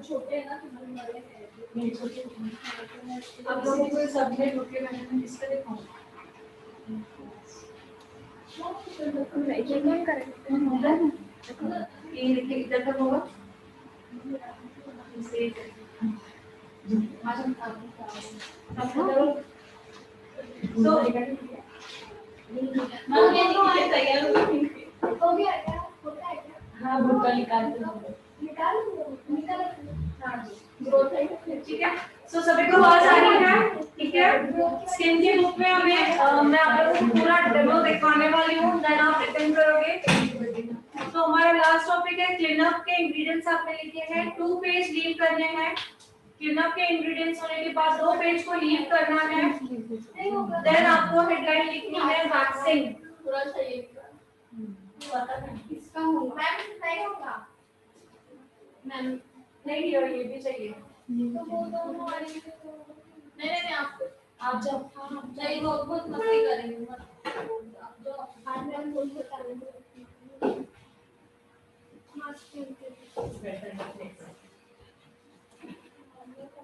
छोटे हैं ना, तुम्हारे बड़े हैं, छोटे अब लोगों को सबमिट होके मैंने इस पे देखा ये देखिए इधर तक होगा तो हाँ भुट्टा निकालते ठीक है। सो सभी को आवाज आ रही है? ठीक है। स्किन के बुक में हमें मैं आप लोगों को पूरा डेमो दिखाने वाली हूँ, देन आप अटेंड करोगे। तो हमारा लास्ट टॉपिक है क्लीनअप के इंग्रेडिएंट्स आपने लिखे हैं, 2 पेज लीव करने हैं। क्लीनअप के इंग्रेडिएंट्स होने के बाद 2 पेज को लीव करना है। देन आपको हेडलाइन लिखनी है वैक्सिंग। पूरा चाहिए इसका मैम नहीं होगा मैम नहीं हो ये भी चाहिए तो वो दोनों वाली नहीं आप जब नहीं वो बहुत मस्ती करेंगे जो आज मैम बोल बता रहे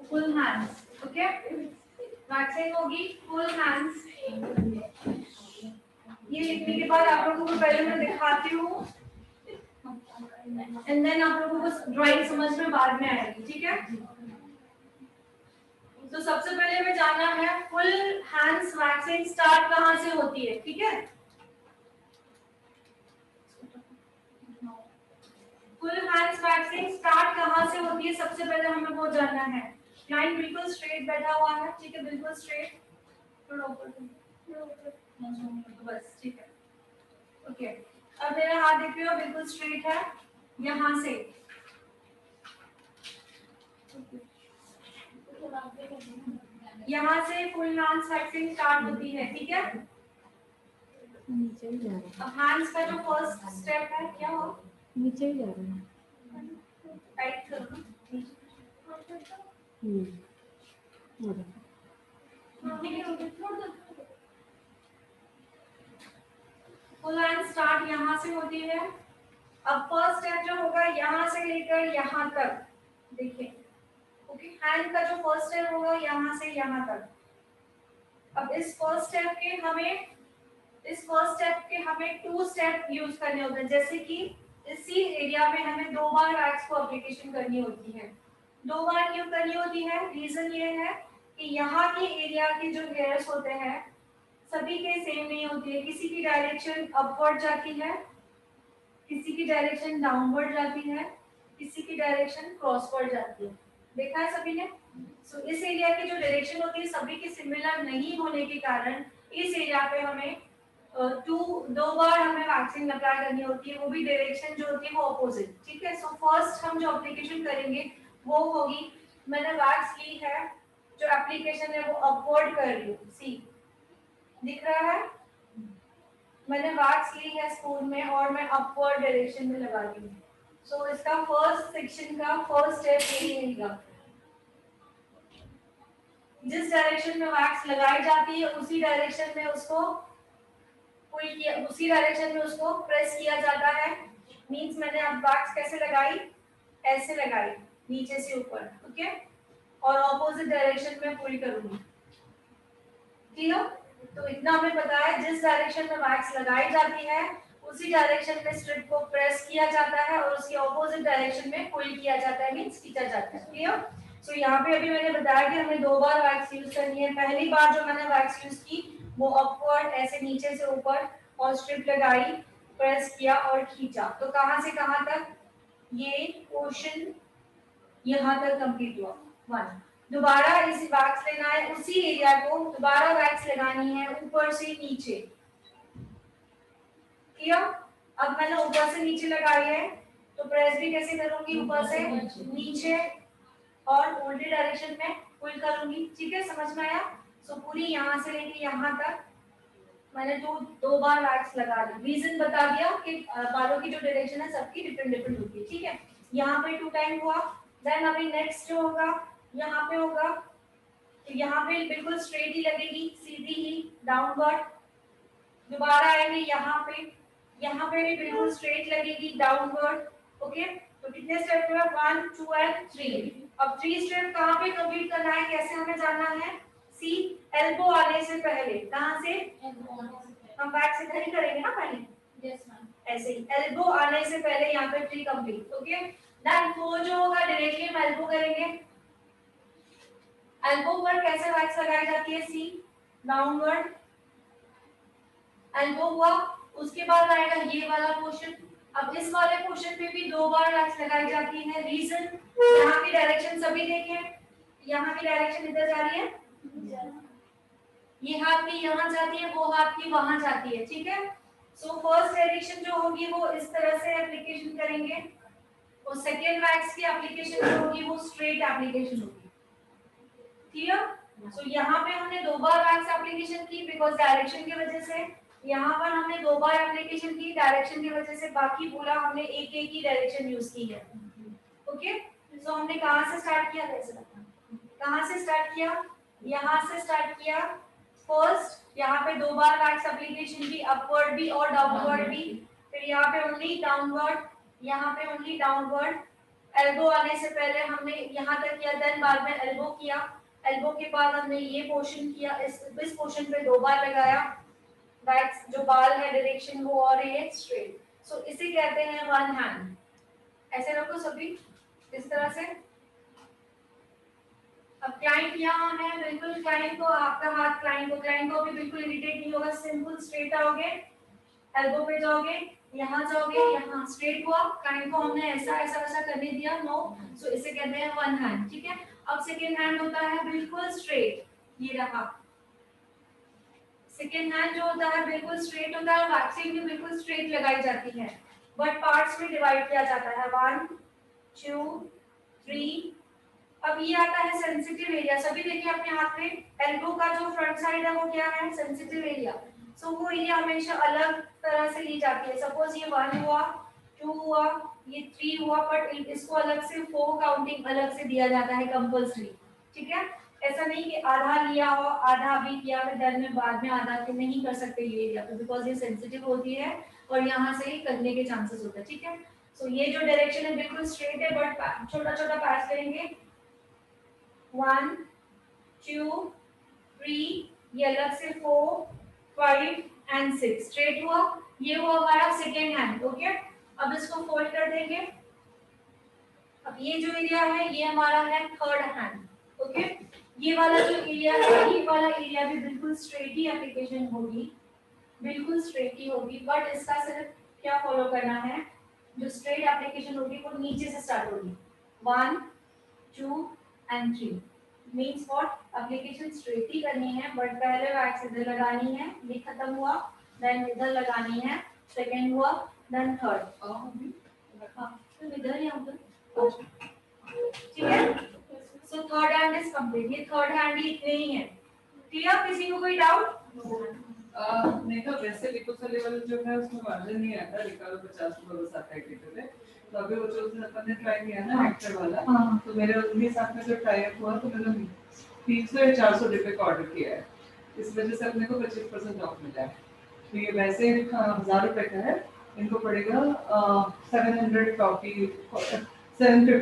फुल हैंड्स ओके वैक्सिंग होगी फुल हैंड्स। ये लिखने के बाद आप लोगों को पहले मैं दिखाती हूँ एंड देन आप लोगों को ड्राइंग समझ में बाद में आएगी। ठीक है। तो सबसे पहले हमें जानना है फुल हैंड्स वैक्सिंग स्टार्ट कहाँ से होती है। ठीक है। फुल हैंड्स वैक्सिंग स्टार्ट कहाँ से होती है सबसे पहले हमें वो जानना है। क्लाइंट बिल्कुल स्ट्रेट बैठा हुआ है। ठीक है बिल्कुल स्ट्रेट थोड़ा ऊपर बस ठीक है ओके। अब मेरा हाथ देख रहे हो बिल्कुल स्ट्रेट है यहाँ से यहाँ से फुल हैंड्स वैक्सिंग स्टार्ट होती है। ठीक है। नीचे ही जा रहा अब हैंड्स का जो फर्स्ट स्टेप है क्या हो है नीचे ही जा रहा है टाइट करो फुल हैंड स्टार्ट यहाँ से होती है। अब फर्स्ट स्टेप जो होगा यहाँ से लेकर यहाँ तक देखिए ओके हैंड का जो फर्स्ट स्टेप होगा यहाँ से यहाँ तक। अब इस फर्स्ट स्टेप के हमें 2 स्टेप यूज करने होते हैं। जैसे कि इसी एरिया में हमें 2 बार वैक्स को एप्लीकेशन करनी होती है। 2 बार क्यों करनी होती है? रीजन ये है कि यहाँ के एरिया के जो हेयर्स होते हैं सभी के सेम नहीं होती है। किसी की डायरेक्शन अपवर्ड जाती है, किसी की डायरेक्शन डाउनवर्ड जाती है, किसी की डायरेक्शन क्रॉसवर्ड जाती है। देखा है सभी ने? सो इस एरिया की जो डायरेक्शन होती है सभी की सिमिलर नहीं होने के कारण इस एरिया पे हमें 2 बार हमें वैक्सीन अप्लाई करनी होती है, वो भी डायरेक्शन जो होती है वो अपोजिट। ठीक है। सो फर्स्ट हम जो एप्लीकेशन करेंगे वो होगी, मैंने वैक्स ली है, जो एप्लीकेशन है वो अपवर्ड कर रही हूँ। सी दिख रहा है? मैंने वैक्स ली है स्पून में और मैं अपवर्ड डायरेक्शन में लगा रही हूँ। सो इसका फर्स्ट सेक्शन का फर्स्ट स्टेप यही रहेगा। जिस डायरेक्शन में वैक्स लगाई जाती है उसी डायरेक्शन में उसको प्रेस किया जाता है। मींस मैंने अब वैक्स कैसे लगाई? ऐसे लगाई नीचे से ऊपर ओके और ऑपोजिट डायरेक्शन में पुल करूंगी। क्लियर? तो इतना हमें पता है जिस डायरेक्शन में वैक्स लगाई जाती है उसी डायरेक्शन में स्ट्रिप को प्रेस किया जाता है और उसके ऑपोजिट डायरेक्शन में पुल किया जाता है, मींस खींचा जाता है। क्लियर? सो यहाँ पे अभी मैंने बताया कि हमें 2 बार वैक्स यूज करनी है। पहली बार जो मैंने वैक्स यूज की वो अपवर्ड ऐसे नीचे से ऊपर और स्ट्रिप लगाई, प्रेस किया और खींचा। तो कहां से कहां तक? ये पोर्शन यहाँ तक कंप्लीट हुआ। 1 दोबारा इस वैक्स लेना है, उसी एरिया को दोबारा वैक्स लगानी है ऊपर से नीचे। किया? अब मैंने ऊपर से नीचे लगाई है तो प्रेस भी कैसे करूंगी? ऊपर से नीचे और उल्टी डायरेक्शन में पुल करूंगी। ठीक है, समझ में आया? सो पूरी यहाँ से लेके यहाँ तक मैंने 2 बार वैक्स लगा दी। रीजन बता दिया कि बालों की जो डायरेक्शन है सबकी डिफरेंट होती है। ठीक है, यहाँ पे 2 टाइम हुआ। देन अभी नेक्स्ट जो होगा यहाँ पे होगा तो यहाँ पे बिल्कुल स्ट्रेट ही लगेगी, सीधी ही डाउनवर्ड। दोबारा आएंगे यहाँ पे भी बिल्कुल स्ट्रेट लगेगी डाउनवर्ड। ओके, तो कितने स्टेप हुए? 1 2 एंड 3। अब 3 स्टेप कहाँ पे कंप्लीट करना है, कैसे हमें जानना है? सी, एल्बो आने से पहले। कहाँ से? हम बैक से खड़ी करेंगे ना पहले, ऐसे ही एल्बो आने से पहले यहाँ पे 3 कंप्लीट। ओके, देन 4 जो होगा डायरेक्टली हम एल्बो करेंगे। एल्बो पर कैसे वैक्स लगाई जाती है? सी, डाउनवर्ड एल्बो हुआ। उसके बाद आएगा ये वाला पोर्शन। अब इस वाले पोर्शन पे भी 2 बार वैक्स लगाई जाती है। रीजन, यहाँ की डायरेक्शन सभी देखें, यहाँ की डायरेक्शन इधर जा रही है, ये हाथ की यहाँ जाती है, वो हाथ की वहां जाती है। ठीक है, सो फर्स्ट डायरेक्शन जो होगी वो इस तरह से एप्लीकेशन करेंगे, और सेकेंड वैक्स की एप्लीकेशन जो होगी वो स्ट्रेट एप्लीकेशन होगी। क्लियर? सो यहाँ पे हमने 2 बार वैक्स एप्लीकेशन की बिकॉज डायरेक्शन की वजह से। यहाँ पर हमने 2 बार एप्लीकेशन की डायरेक्शन की वजह से, बाकी पूरा हमने एक ही डायरेक्शन यूज की है। ओके, सो हमने कहाँ से स्टार्ट किया? कहाँ से स्टार्ट किया? यहाँ से स्टार्ट किया। फर्स्ट यहाँ पे 2 बार वैक्स एप्लीकेशन की, अपवर्ड भी और डाउनवर्ड भी। फिर यहाँ पे ओनली डाउनवर्ड, यहाँ पे ओनली डाउनवर्ड। एल्बो आने से पहले हमने यहाँ तक किया, देन बाद में एल्बो किया। एल्बो के बाद हमने ये पोर्शन किया, इस पोर्शन पे 2 बार लगाया वैक्स। जो बाल है डायरेक्शन वो और है स्ट्रेट। सो इसे कहते हैं वन हैंड। ऐसे रखो सभी इस तरह से। अब क्लाइंट यहाँ है, बिल्कुल क्लाइंट को, आपका हाथ क्लाइंट को भी बिल्कुल इरिटेट नहीं होगा। सिंपल स्ट्रेट आओगे, एल्बो पे जाओगे, यहाँ जाओगे, यहाँ स्ट्रेट हुआ। क्लाइंट को हमने ऐसा ऐसा ऐसा करने दिया, नो। सो इसे कहते हैं वन हैंड। ठीक है, अब सेकेंड हैंड होता है बिल्कुल स्ट्रेट, ये रहा। सेकेंड हैंड जो होता है बिल्कुल स्ट्रेट होता है, वैक्सिंग भी बिल्कुल स्ट्रेट लगाई जाती है, बट पार्ट्स में डिवाइड किया जाता है। 1 2 3। अब ये आता है सेंसिटिव एरिया। सभी देखिए अपने हाथ में, एल्बो का जो फ्रंट साइड है वो क्या है? Sensitive area. सो वो एरिया हमेशा अलग तरह से ली जाती है। सपोज ये 1 हुआ, 2 हुआ, ये 3 हुआ, बट इसको अलग से 4 काउंटिंग अलग से दिया जाता है कंपल्सरी। ठीक है, ऐसा नहीं कि आधा लिया हो आधा भी किया, फिर डर में बाद में आधा के नहीं कर सकते ये एरिया पे, बिकॉज ये सेंसिटिव होती है और यहाँ से ही करने के चांसेस होते हैं। ठीक है, सो ये जो डायरेक्शन है बिल्कुल स्ट्रेट है, बट छोटा छोटा पास करेंगे। 1 2 3, ये अलग से 4 5 एंड 6 स्ट्रेट हुआ। ये हुआ हमारा सेकेंड हैंड। ओके, अब इसको फोल्ड कर देंगे। अब ये जो एरिया है ये हमारा है थर्ड हैंड। ओके, ये वाला जो एरिया है, ये वाला एरिया भी बिल्कुल स्ट्रेट ही एप्लीकेशन होगी, बिल्कुल स्ट्रेट ही होगी, बट इसका सिर्फ क्या फॉलो करना है? जो स्ट्रेट एप्लीकेशन होगी वो नीचे से स्टार्ट होगी। 1 2 and 3 means what? Application straight ही करनी है, बट पहले वैक्स इधर लगानी है, ये खत्म हुआ, देन इधर लगानी है, सेकंड हुआ, देन थर्ड। हां, तो इधर या उधर, ठीक है। So third hand is complete. ये थर्ड हैंड ही इतने ही है। क्लियर? किसी को कोई डाउट? नहीं तो वैसे लिपोसा लेवल जो है उसमें मार्जिन नहीं आता, रिकालो 50 रुपए बस आता है लीटर पे। तो अभी वो जो अपन ने ट्राई किया ना हेक्टर वाला, तो मेरे उनके साथ में जो ट्राई अप हुआ तो मैंने 300 या 400 रुपए का ऑर्डर किया है, इस वजह से अपने को 25% ऑफ मिला है। तो ये वैसे 1000 रुपए का है, इनको पड़ेगा 750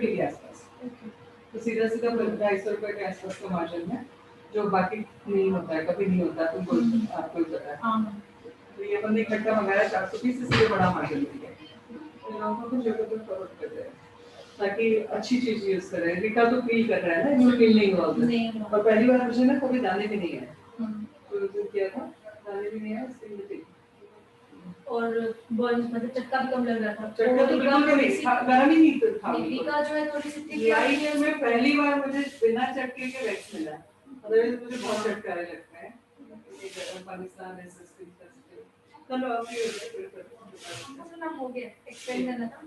के आसपास। तो सीधा सीधा 250 रुपए के आसपास का मार्जिन है, जो बाकी नहीं होता है, कभी नहीं होता। तुमको आपको पता है। हाँ, तो ये बंदे इकट्ठा मंगाया 420, इसलिए बड़ा मार्जिन मिल गया। इन लोगों को कुछ जगह पर फॉरवर्ड कर दे ताकि अच्छी चीज यूज करें। रिका तो फील कर रहा है ना, जो फील नहीं हुआ उधर। और पहली बार मुझे ना कभी दाने भी नहीं है, तो जो किया था दाने भी नहीं है, इसलिए और बॉल मतलब चटका भी कम लग रहा था। चटका तो बिल्कुल भी नहीं था, गर्म ही नहीं था। रिका जो है थोड़ी सी लाइफ में पहली बार मुझे बिना चटके के वैक्स मिला। अदरवाइज मुझे बहुत चटकारे लगते हैं। पाकिस्तान है सिस्टम सेंसिटिव। चलो अब ये हो गया, एक्सप्लेन करना था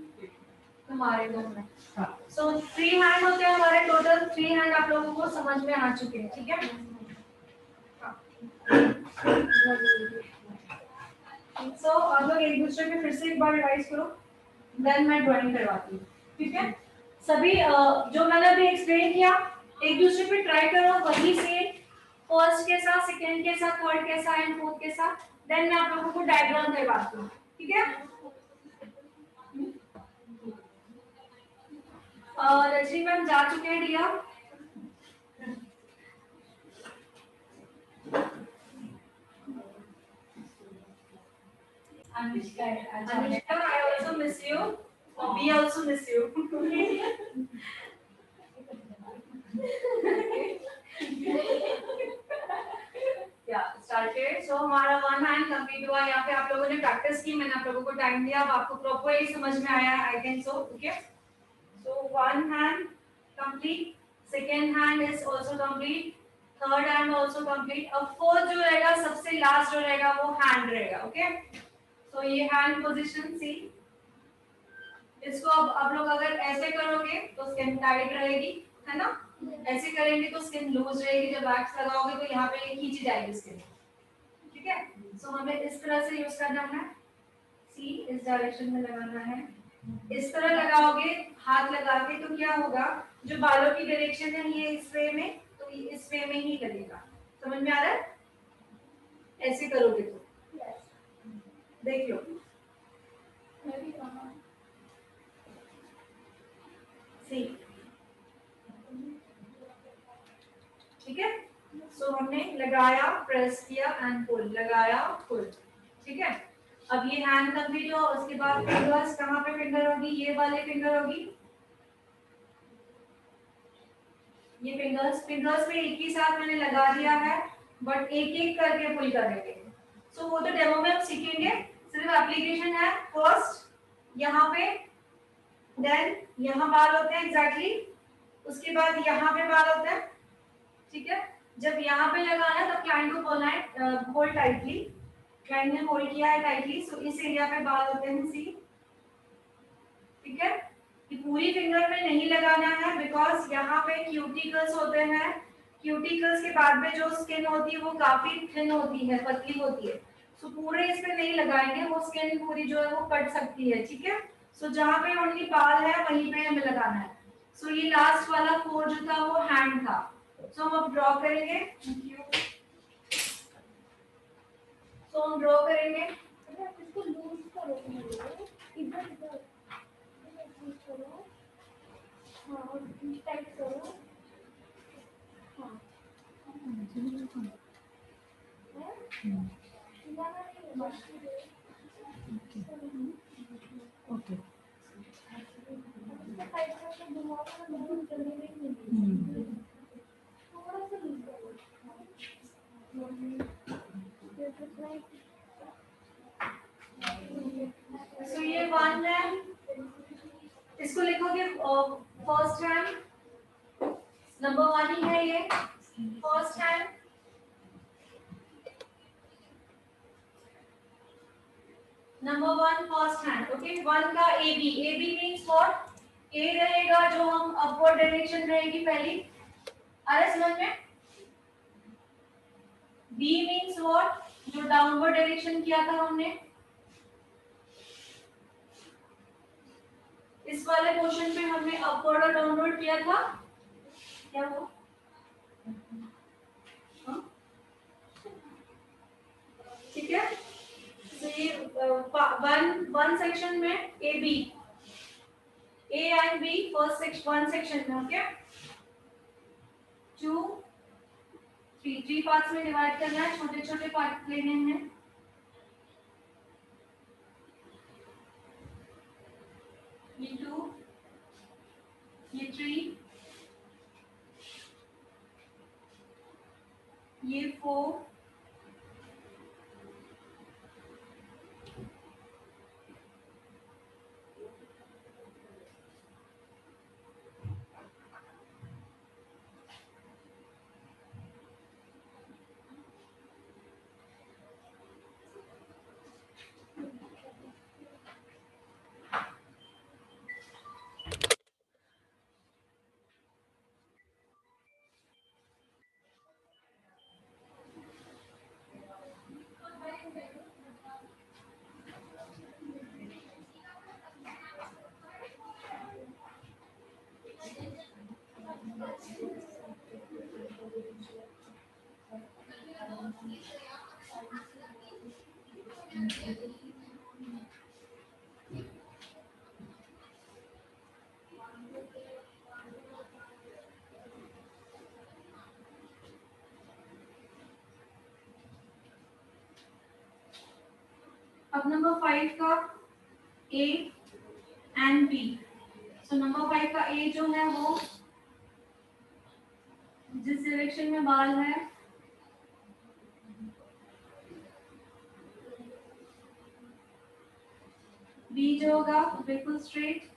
हमारे दो में। हाँ, सो 3 हैंड होते हैं हमारे टोटल। 3 हैंड आप लोगों को समझ में आ चुके हैं, ठीक है। सो आप लोग एक दूसरे पे फिर से एक बार रिवाइज करो, देन मैं ड्राइंग करवाती हूँ, ठीक है। सभी जो मैंने अभी एक्सप्लेन किया एक दूसरे पे ट्राई करो वही से, फर्स्ट के साथ, सेकंड के साथ, थर्ड के साथ एंड फोर्थ के साथ, देन मैं आप लोगों को डायग्राम करवाती हूँ, ठीक है। रजनी मैम जा चुके हैं डिया। Anushka, I also miss you. We also miss you. Started. So हमारा वन हैंड कंप्लीट हुआ। यहाँ पे आप लोगों ने प्रैक्टिस की, मैंने आप लोगों को टाइम दिया, अब आपको प्रॉपर समझ में आया है, I think so, okay. So one hand complete, second hand is also complete, third hand also complete. अब फोर्थ जो रहेगा, सबसे लास्ट जो रहेगा वो हैंड रहेगा, ओके। सो ये हैंड पोजीशन सी, इसको अब आप लोग अगर ऐसे करोगे तो स्किन टाइट रहेगी, है ना। ऐसे करेंगे तो स्किन लूज रहेगी, जब वैक्स लगाओगे तो यहाँ पे ये खींची जाएगी स्किन, ठीक है। सो हमें इस तरह से यूज करना है, सी इस डायरेक्शन में लगाना है। इस तरह लगाओगे हाथ लगा के तो क्या होगा, जो बालों की डायरेक्शन है ये इस वे में, तो ये इस वे में ही लगेगा। समझ में आ रहा है? ऐसे करोगे तो देख लो, सी, ठीक है। सो हमने लगाया, प्रेस किया एंड पुल, लगाया पुल, ठीक है। अब ये हैंड कंप्लीट हुआ, उसके बाद फिंगर्स, कहाँ पे फिंगर होगी, ये वाले फिंगर होगी, ये फिंगर्स पे एक ही साथ मैंने लगा दिया है, बट एक एक करके पुल करेंगे। सो वो तो डेमो में हम सीखेंगे, सिर्फ एप्लीकेशन है। फर्स्ट यहाँ पे, देन यहाँ बाल होते हैं एग्जैक्टली, उसके बाद यहाँ पे बाल होते हैं, ठीक है। जब यहाँ पे लगाना तब क्लाइंट को बोलना है होल्ड टाइटली, क्लाइंट ने होल्ड किया है टाइटली, सो इस एरिया पे बाल होते हैं, सी, ठीक है। ये पूरी फिंगर में नहीं लगाना है, बिकॉज यहाँ पे क्यूटिकल्स होते हैं, क्यूटिकल्स के बाद में जो स्किन होती है वो काफी थिन होती है, पतली होती है, सो पूरे इस पे नहीं लगाएंगे, वो स्किन पूरी जो है वो कट सकती है, ठीक है। सो जहाँ पे ओनली बाल है वहीं पे हमें लगाना है। सो ये लास्ट वाला फोर जो था वो हैंड था, सो हम अब ड्रॉ करेंगे, सो हम ड्रॉ करेंगे। इसको लूज करो, इधर इधर लूज करो, हाँ, और टाइट करो, हाँ, ओके, टाइट करके घुमाओ ना, बहुत जल्दी नहीं मिलेगी, थोड़ा सा लूज करो। सो ये वन है, इसको लिखोगे फर्स्ट हैंड, नंबर वन ही है ये, first hand, number one first hand, okay. One का A B, A B means what, A रहेगा जो हम अपवर्ड डायरेक्शन रहेगी पहली, आ रहा समझ में। बी मीन्स व्हाट, जो डाउनवर्ड डायरेक्शन किया था हमने, इस वाले पोर्शन पे हमने अपवर्ड और डाउनवर्ड किया था, क्या हुआ, ठीक है। तो ये वन सेक्शन में A B, A and B first section, one section में, ओके। टू थ्री पार्ट्स में डिवाइड करना है, छोटे छोटे पार्ट लेने हैं, ये टू, ये थ्री, ये फोर, अब नंबर 5 का A and B। So number 5 का A जो है वो जिस डायरेक्शन में बाल है B जो होगा बिल्कुल straight,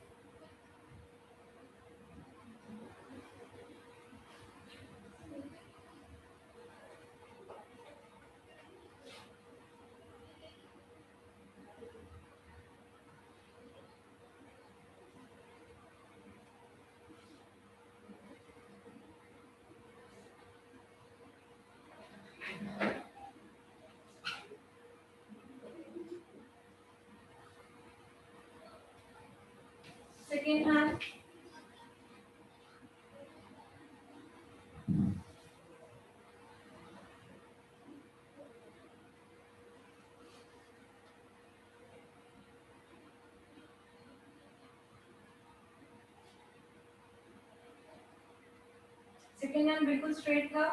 second hand second hand बिल्कुल स्ट्रेट था,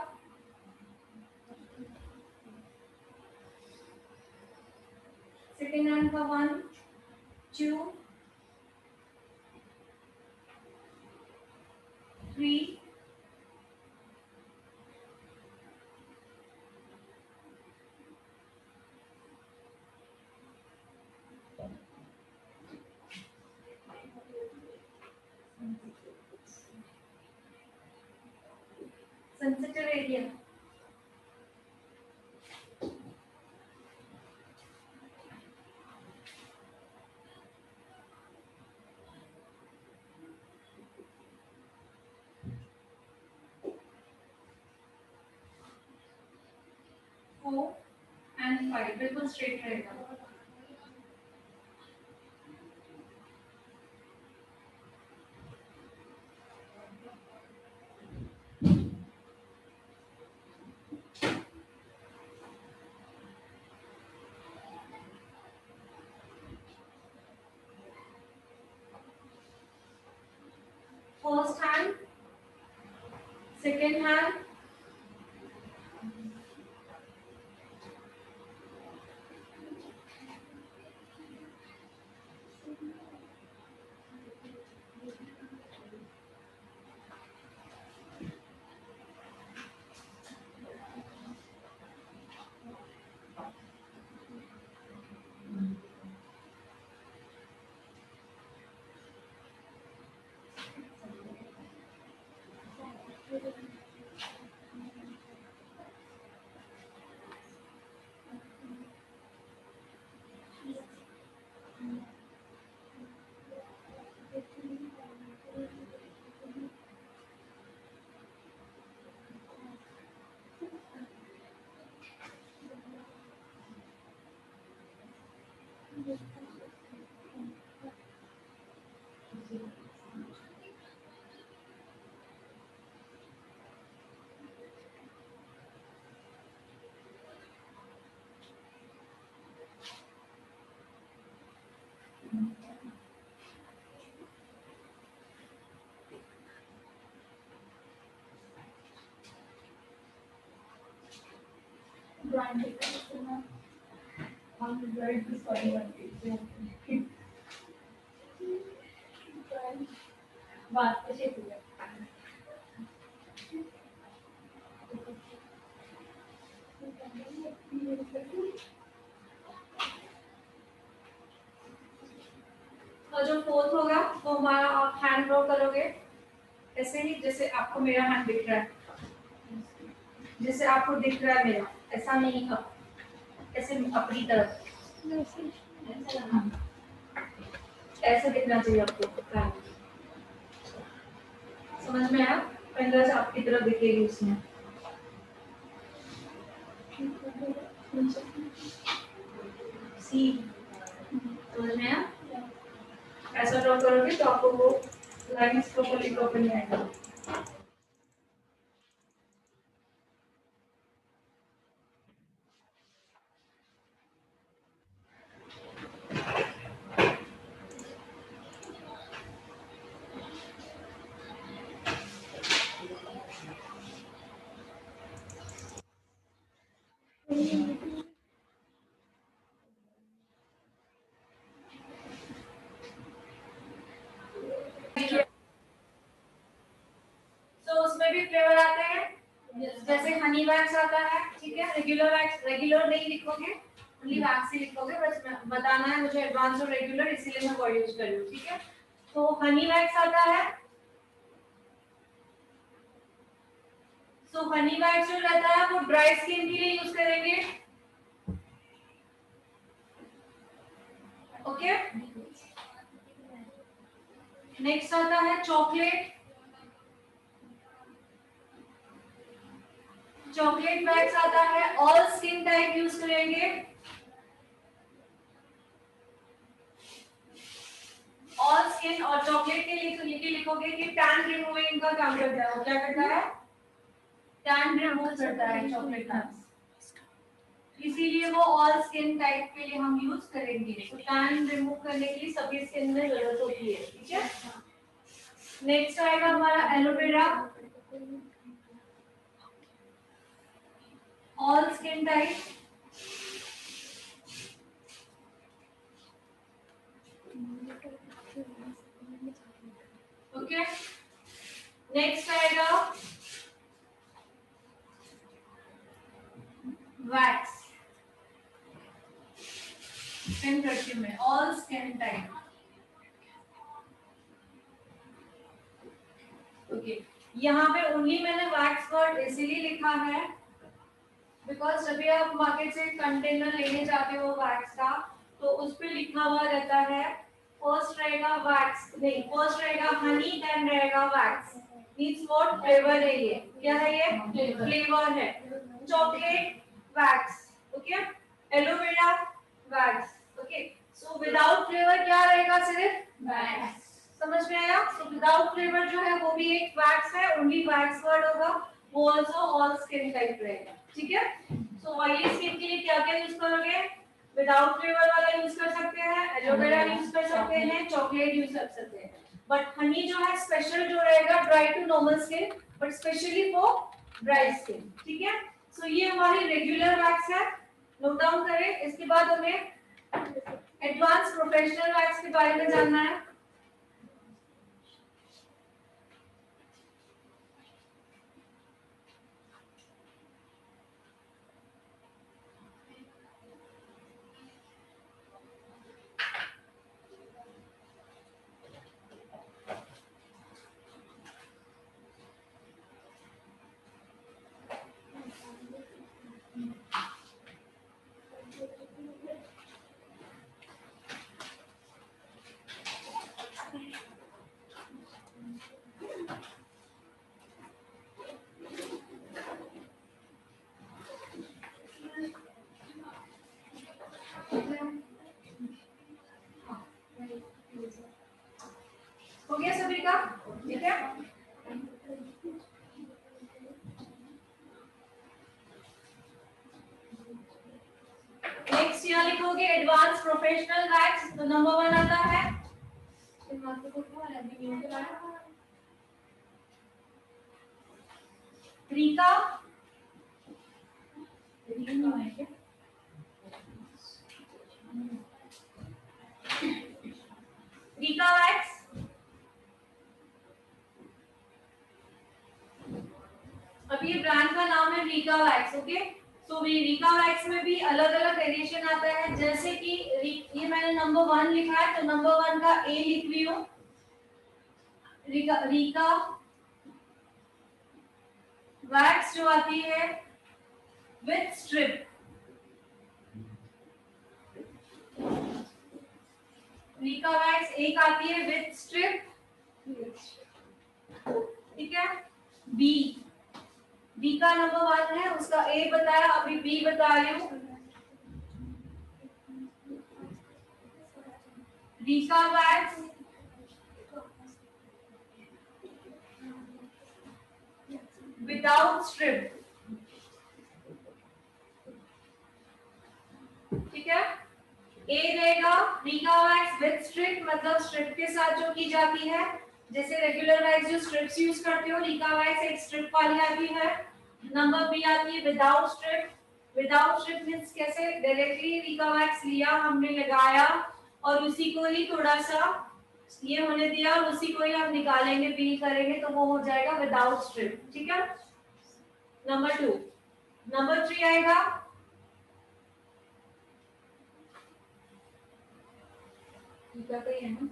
सेकेंड हैंड का 1 2 3 सेंसिटिव एरिया, एंड 5 बिल्कुल स्ट्रेट रहेगा। फर्स्ट हैंड, सेकेंड हैंड, बात कशी आहे? और जो फोर्थ होगा वो हमारा आप हैंड ड्रॉ करोगे ऐसे ही जैसे आपको मेरा हैंड दिख रहा है, जैसे आपको दिख रहा है मेरा, ऐसा नहीं अब ऐसे अपनी तरफ ऐसे दिखना चाहिए आपको हैंड। समझ में आया? फिंगर्स आपकी तरफ दिखेगी उसमें। सी समझ में आया? ऐसा ड्रॉ करोगे तो आपको वो लाइंस प्रॉपर्ली आएगा। वैक्स आता है, ठीक है। रेगुलर वैक्स, रेगुलर नहीं लिखोगे, ओनली वैक्स ही लिखोगे, बस बताना है मुझे एडवांस और रेगुलर, इसीलिए मैं वर्ड यूज कर रही हूँ, ठीक है। तो हनी वैक्स आता है। सो हनी वैक्स जो रहता है वो ड्राई स्किन के लिए यूज करेंगे, ओके। नेक्स्ट आता है चॉकलेट। चॉकलेट वैक्स आता है, ऑल स्किन टाइप यूज करेंगे। ऑल स्किन और चॉकलेट के लिए तो लिखोगे कि टैन रिमूविंग का काम करता है। वो क्या करता है? टैन रिमूव करता है चॉकलेट वैक्स, इसीलिए वो ऑल स्किन टाइप के लिए हम यूज करेंगे। तो टैन रिमूव करने के लिए सभी स्किन में जरूरत होती है, ठीक है। नेक्स्ट आएगा हमारा aloe vera, all skin type, okay. Next आएगा वैक्स, स्किन परफ्यूम में ऑल स्किन टाइप, ओके। यहाँ पे ओनली मैंने वैक्स वर्ड इसीलिए लिखा है बिकॉज जब भी आप मार्केट से कंटेनर लेने जाते हो वैक्स का, तो उस पे लिखा हुआ रहता है, फर्स्ट रहेगा वैक्स, नहीं फर्स्ट रहेगा हनी, देन रहेगा वैक्स। Means what? फ्लेवर है ये, क्या है ये? फ्लेवर है। Chocolate wax, okay. Aloe vera wax, okay. So without flavour क्या रहेगा? सिर्फ वैक्स। समझ में आया? सो विदाउट फ्लेवर जो है वो भी एक वैक्स है, ओनली वैक्स वर्ड होगा, वो आल्सो ऑल स्किन टाइप रहेगा, ठीक है। सो ऑयली स्किन के लिए क्या क्या यूज करोगे? विदाउट फ्लेवर वाला यूज कर सकते हैं, एलोवेरा यूज कर सकते हैं, चॉकलेट यूज कर सकते हैं। बट हनी जो है स्पेशल जो रहेगा dry to normal skin, but specially for dry skin, ठीक है। सो ये हमारी रेगुलर वैक्स है, नोट डाउन करें। इसके बाद हमें एडवांस प्रोफेशनल वैक्स के बारे में जानना है। हो गया सभी का? ठीक है। नेक्स्ट यहाँ लिखोगे एडवांस प्रोफेशनल वैक्स, तो नंबर 1 आता है रीका, रीका वैक्स। अब ये ब्रांड का नाम है रीका वैक्स, ओके। सो रीका वैक्स में भी अलग अलग वेरिएशन आता है, जैसे कि ये मैंने नंबर 1 लिखा है, तो नंबर 1 का ए लिख रही हूँ, रीका वैक्स जो आती है विथ स्ट्रिप, रीका वैक्स एक आती है विथ स्ट्रिप, ठीक है। बी का नंबर 1 है, उसका ए बताया, अभी बी बता रही हूँ। रीका वैक्स विदाउट स्ट्रिप, ठीक है। ए रहेगा रीका वैक्स विद स्ट्रिप, मतलब स्ट्रिप के साथ जो की जाती है, जैसे रेगुलर वैक्स जो स्ट्रिप्स यूज करते हो, रीका वैक्स एक स्ट्रिप वाली आती है। नंबर बी आती है without strip. Without strip means कैसे? डायरेक्टली रीका वैक्स लिया हमने, लगाया और उसी को ही थोड़ा सा ये होने दिया और उसी को ही हम निकालेंगे, पील करेंगे, तो वो हो जाएगा विदाउट स्ट्रिप, ठीक है। नंबर 2 नंबर 3 आएगा रीका का ही है ना,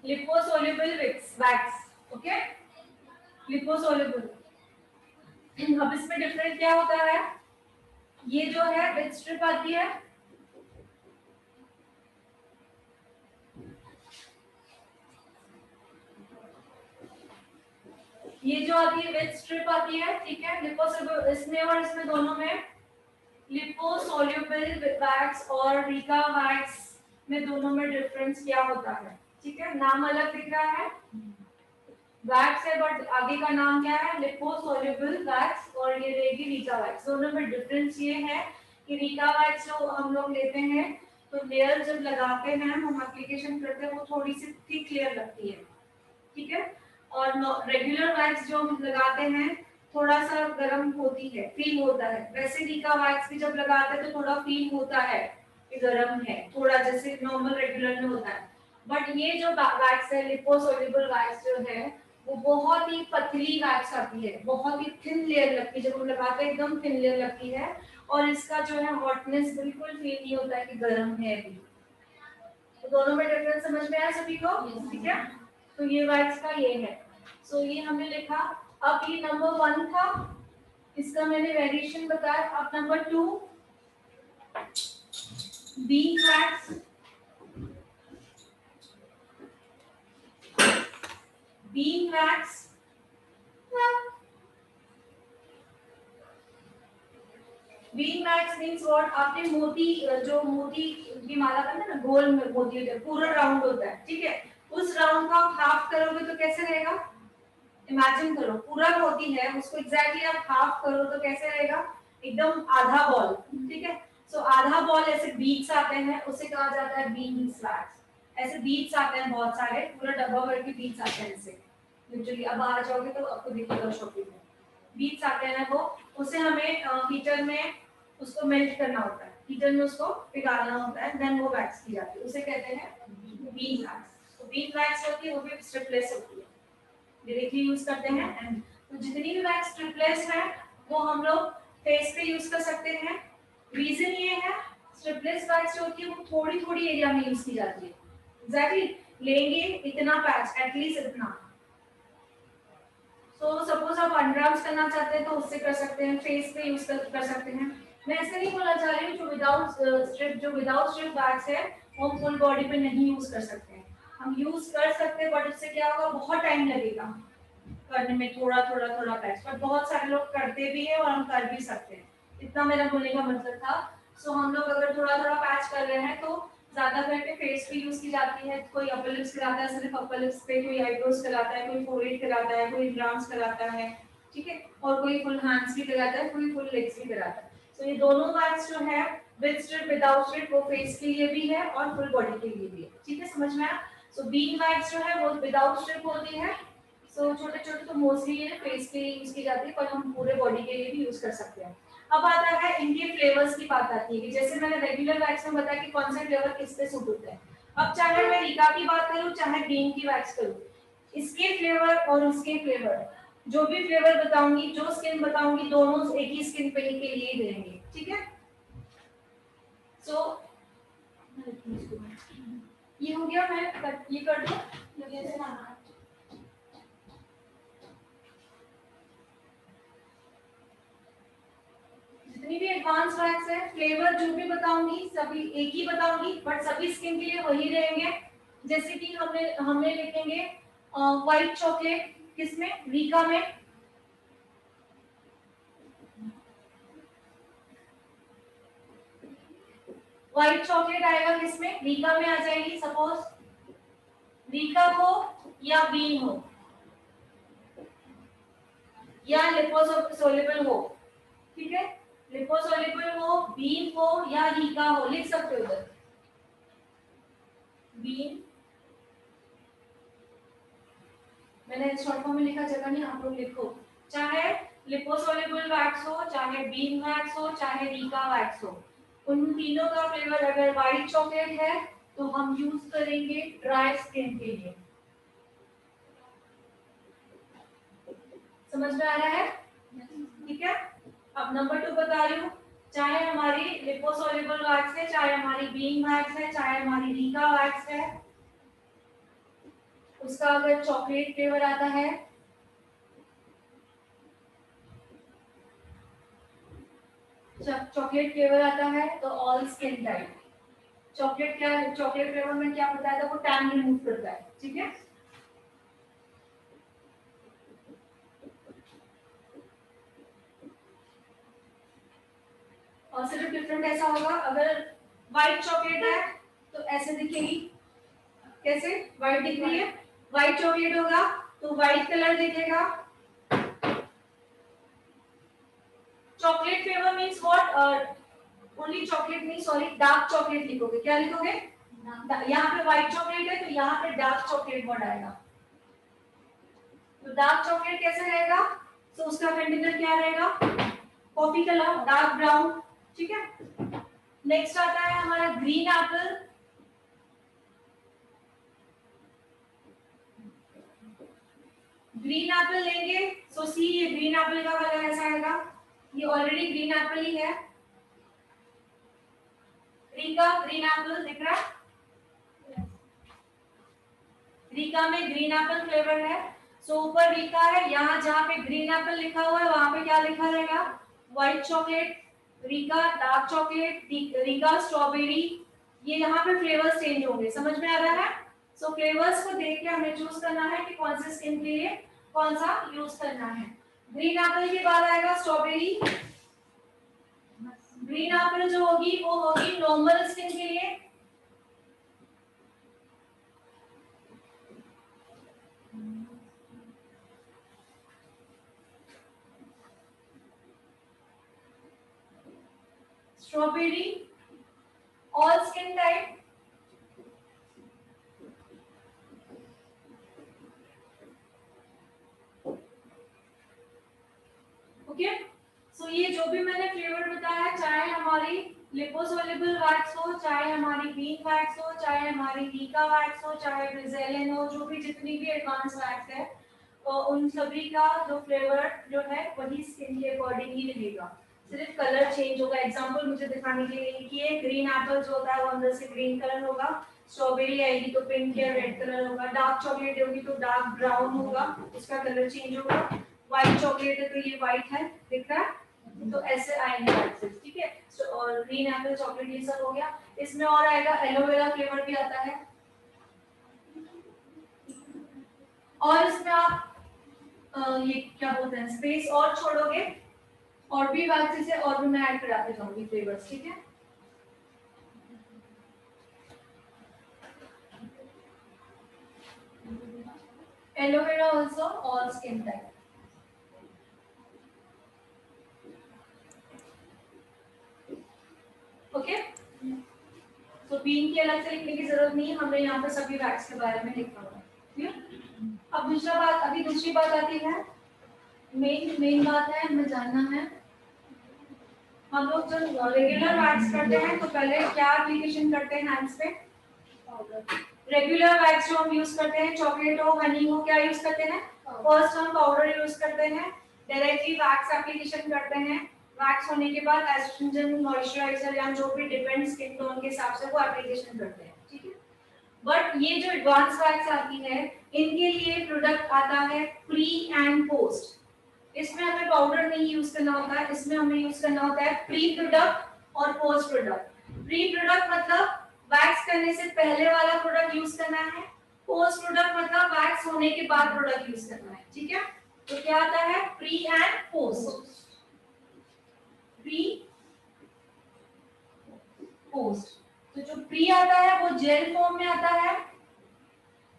लिपोसोल्यूबल वैक्स, ओके, लिपोसोल्यूबल। अब इसमें डिफरेंट क्या होता है, ये जो है विथ स्ट्रिप आती है, ये जो आती है विथ स्ट्रिप आती है, ठीक है, लिपोसोल्यूबल इसमें और इसमें दोनों में लिपोसोल्यूबल वैक्स और रीका वैक्स में दोनों में डिफरेंस क्या होता है, ठीक है, नाम अलग दिख रहा है, वैक्स है बट आगे का नाम क्या है, लिपोसोल्यूबल वैक्स, और ये रहेगी रीका वैक्स। दोनों में डिफरेंस ये है कि रीका वैक्स जो हम लोग लेते हैं तो लेयर जब लगाते हैं हम एप्लीकेशन करते हैं वो थोड़ी सी थिक लेयर लगती है, ठीक है, और रेगुलर वैक्स जो हम लगाते हैं थोड़ा सा गर्म होती है, फील होता है, वैसे रीका वैक्स भी जब लगाते हैं तो थोड़ा फील होता है कि गर्म है, थोड़ा जैसे नॉर्मल रेगुलर में होता है। बट ये जो वैक्स है लिपोसोल्यूबल वैक्स जो है वो बहुत ही पतली वैक्स आती है, बहुत ही थिन लेयर लगती है, जब हम लगाते हैं एकदम थिन लेयर लगती है, और इसका जो है हॉटनेस बिल्कुल फील नहीं होता है कि गर्म है अभी। तो दोनों में डिफरेंस समझ में आया सभी को, ठीक है, तो ये वैक्स का ये है। सो ये हमने लिखा। अब ये नंबर 1 था, इसका मैंने वेरिएशन बताया। अब number 2 bean wax, bean wax bean wax means what, आपने मोती जो मोती की माला करते हैं ना, गोल में मोती होता है, पूरा राउंड होता है, ठीक है, उस राउंड को आप हाफ करोगे तो कैसे रहेगा, इमेजिन करो पूरा मोती है उसको एग्जैक्टली आप हाफ करो तो कैसे रहेगा, एकदम आधा बॉल, ठीक है। सो आधा बॉल ऐसे बीट्स आते हैं, उसे कहा जाता है बीन्स वैक्स। ऐसे बीट्स आते हैं बहुत सारे, पूरा डब्बा भर के बीट्स आते हैं ऐसे, लिटरली अब आ जाओगे तो आपको दिखेगा शॉपिंग में बीट्स आते हैं वो, उसे हमें हीटर में उसको मेल्ट करना होता है, हीटर में उसको पिघालना होता है, देन वो वैक्स की जाती है, उसे कहते हैं बीन वैक्स। तो बीन वैक्स होती है वो भी स्ट्रिपलेस होती है, डायरेक्टली यूज करते हैं। एंड तो जितनी भी वैक्स स्ट्रिपलेस है वो हम लोग फेस पे यूज कर सकते हैं। रीजन ये है स्ट्रिपलेस वैक्स जो होती है वो थोड़ी थोड़ी एरिया में यूज की जाती है, एग्जैक्टली लेंगे इतना पैच, एटलीस्ट इतना। तो सपोज आप अंडरआर्म्स करना चाहते हैं तो उससे कर सकते हैं, फेस पे यूज कर सकते हैं। मैं ऐसे नहीं बोलना चाह रही हूँ जो विदाउट स्ट्रिप वैक्स है वो हम फुल बॉडी पे नहीं यूज कर सकते हैं, हम यूज कर सकते हैं, बट उससे क्या होगा, बहुत टाइम लगेगा करने में, थोड़ा थोड़ा थोड़ा पैच, पर बहुत सारे लोग करते भी हैं और हम कर भी सकते हैं, इतना मेरा बोलने का मतलब था। सो हम लोग अगर थोड़ा थोड़ा पैच कर रहे हैं तो ज्यादा करके फेस पे यूज की जाती है, कोई अपर लिप्स कराता है सिर्फ अपर लिप्स पे, कोई आईब्रोज कराता है, कोई फोरहेड कराता है, कोई ब्राउन्स कराता है, ठीक है, और कोई फुल हैंड्स भी कराता है, कोई फुल लेग्स भी कराता है। तो ये दोनों वैक्स जो है विद स्ट्रिप विदाउट स्ट्रिप वो फेस के लिए भी है और फुल बॉडी के लिए भी है, ठीक है, समझ में आया। सो बीन वैक्स जो है वो विदाउट स्ट्रिप होती है, सो छोटे छोटे तो मोस्टली ये फेस के लिए यूज की जाती है, पर हम पूरे बॉडी के लिए भी यूज कर सकते हैं। अब आता है इनके फ्लेवर्स की बात आती है कि जैसे मैंने रेगुलर वैक्स में बताया कि कौन सा फ्लेवर किस पे सूट होता है। अब चाहे मैं रीका की बात करूं चाहे बीन की वैक्स करूं, इसके फ्लेवर और उसके फ्लेवर, जो भी फ्लेवर बताऊंगी, जो स्किन बताऊंगी, दोनों एक ही स्किन पे के लिए ही रहेंगे, ठीक है। सो ये हो गया, मैं ये कर दूं, जितनी भी एडवांस वैक्स है फ्लेवर जो भी बताऊंगी सभी एक ही बताऊंगी, बट सभी स्किन के लिए वही रहेंगे। जैसे कि हमने लिखेंगे व्हाइट चॉकलेट, किसमें, रीका में, व्हाइट चॉकलेट आएगा किसमें, रीका में आ जाएगी। सपोज रीका हो या बीन हो या लिपोसोल्यूबल हो, ठीक है, लिपोसोल्यूबल हो, बीन हो या रीका हो, लिख सकते हो उधर बीन मैंने शॉर्ट फॉर्म में लिखा, जगह नहीं, आप लोग लिखो। चाहे लिपोसोल्युबल वैक्स हो, चाहे बीन वैक्स हो, चाहे रीका वैक्स हो, उन तीनों का फ्लेवर अगर व्हाइट चॉकलेट है तो हम यूज करेंगे ड्राई स्किन के लिए। समझ में आ रहा है? ठीक है। अब नंबर 2 बता रही हूँ, चाहे हमारी लिपोसोल्युबल वैक्स है, चाहे हमारी बीन वैक्स है, चाहे हमारी रीका वैक्स है, उसका अगर चॉकलेट फ्लेवर आता है चॉकलेट फ्लेवर आता है तो ऑल स्किन टाइप। चॉकलेट क्या है? चॉकलेट फ्लेवर में क्या बताया था, वो टैन रिमूव करता है। ठीक है। और सिर्फ डिफरेंट ऐसा होगा, अगर व्हाइट चॉकलेट है तो ऐसे दिखेगी। कैसे? व्हाइट दिख रही है, व्हाइट चॉकलेट होगा तो व्हाइट कलर दिखेगा। Chocolate flavour means what? Only chocolate नहीं, सॉरी, डार्क चॉकलेट लिखोगे। क्या लिखोगे? यहाँ पे व्हाइट चॉकलेट है तो यहाँ पे डार्क चॉकलेट वर्ड आएगा। तो डार्क चॉकलेट कैसे रहेगा? तो उसका कंटेनर क्या रहेगा? Coffee colour, dark brown. ठीक है। नेक्स्ट आता है हमारा ग्रीन एप्पल। ग्रीन एप्पल लेंगे, सो सी, ये ग्रीन एप्पल का कलर ऐसा आएगा। ये ऑलरेडी ग्रीन एप्पल ही है। रीका ग्रीन एप्पल दिख रहा है? रीका में ग्रीन एप्पल फ्लेवर है। सो ऊपर रीका है, यहाँ जहाँ पे ग्रीन एप्पल लिखा हुआ है वहां पे क्या लिखा रहेगा? White chocolate, Rica dark chocolate, Rica strawberry. ये यहाँ पे फ्लेवर्स चेंज होंगे। समझ में आ रहा है? सो फ्लेवर्स को देख के हमें चूज करना है कि कौन से स्किन के लिए कौन सा यूज करना है। ग्रीन एप्पल के बाद आएगा स्ट्रॉबेरी। ग्रीन एप्पल जो होगी वो होगी नॉर्मल स्किन के लिए। Strawberry all skin type. Okay. So ये जो भी मैंने फ्लेवर बताया, चाहे हमारी लिपोसोल्युबल वैक्स हो, चाहे हमारी बीन वैक्स हो, चाहे हमारी रीका वैक्स हो, चाहे ब्रिजेलिन हो, जो भी जितनी भी एडवांस वैक्स है, तो उन सभी का जो फ्लेवर जो है वही स्किन के अकॉर्डिंग ही रहेगा। सिर्फ कलर चेंज होगा। एग्जांपल मुझे दिखाने के लिए कि ये ग्रीन एप्पल जो होता है वो अंदर से ग्रीन कलर होगा, स्ट्रॉबेरी आएगी तो पिंक या रेड कलर होगा, डार्क चॉकलेट होगी तो डार्क ब्राउन होगा, उसका कलर चेंज होगा। व्हाइट चॉकलेट है तो ये व्हाइट है, दिख रहा है? तो ऐसे आएंगे वैक्सेस। ठीक है। तो और ग्रीन एप्पल चॉकलेट ये सब हो गया। इसमें और आएगा एलोवेरा फ्लेवर भी आता है। और इसमें आप ये क्या बोलते हैं, स्पेस और छोड़ोगे और भी वैक्सेस है, और भी मैं ऐड कराते जाऊंगी फ्लेवर्स। ठीक है। Aloe vera also all skin type. Okay. तो बीन की अलग से लिखने की जरूरत नहीं है, हमने यहाँ पे सभी वैक्स के बारे में लिखा हुआ है। क्लियर? अब दूसरा बात, अभी दूसरी बात आती है, मेन बात है हमें जानना है, हम लोग जब रेगुलर वैक्स करते हैं तो पहले क्या एप्लीकेशन करते हैं हैंड्स पे? रेगुलर वैक्स जो हम यूज करते हैं, चॉकलेट हो, हनी हो, क्या यूज करते हैं? फर्स्ट हम पाउडर यूज करते हैं, डायरेक्टली वैक्स एप्लीकेशन करते हैं। वैक्स होने के बाद एस्ट्रिंजेंट मॉइस्चराइजर या जो भी डिपेंड स्किन टोन के हिसाब से वो एप्लीकेशन करते हैं। ठीक है। बट ये जो एडवांस वैक्स आती है, इनके लिए प्रोडक्ट आता है प्री एंड पोस्ट। इसमें हमें पाउडर नहीं यूज करना होता है, इसमें हमें यूज करना होता है प्री प्रोडक्ट और पोस्ट प्रोडक्ट। प्री प्रोडक्ट मतलब वैक्स करने से पहले वाला प्रोडक्ट यूज करना है, पोस्ट प्रोडक्ट मतलब वैक्स होने के बाद प्रोडक्ट यूज करना है। ठीक है। तो क्या आता है? Pre and post. Pre post. तो जो प्री आता है वो जेल फॉर्म में आता है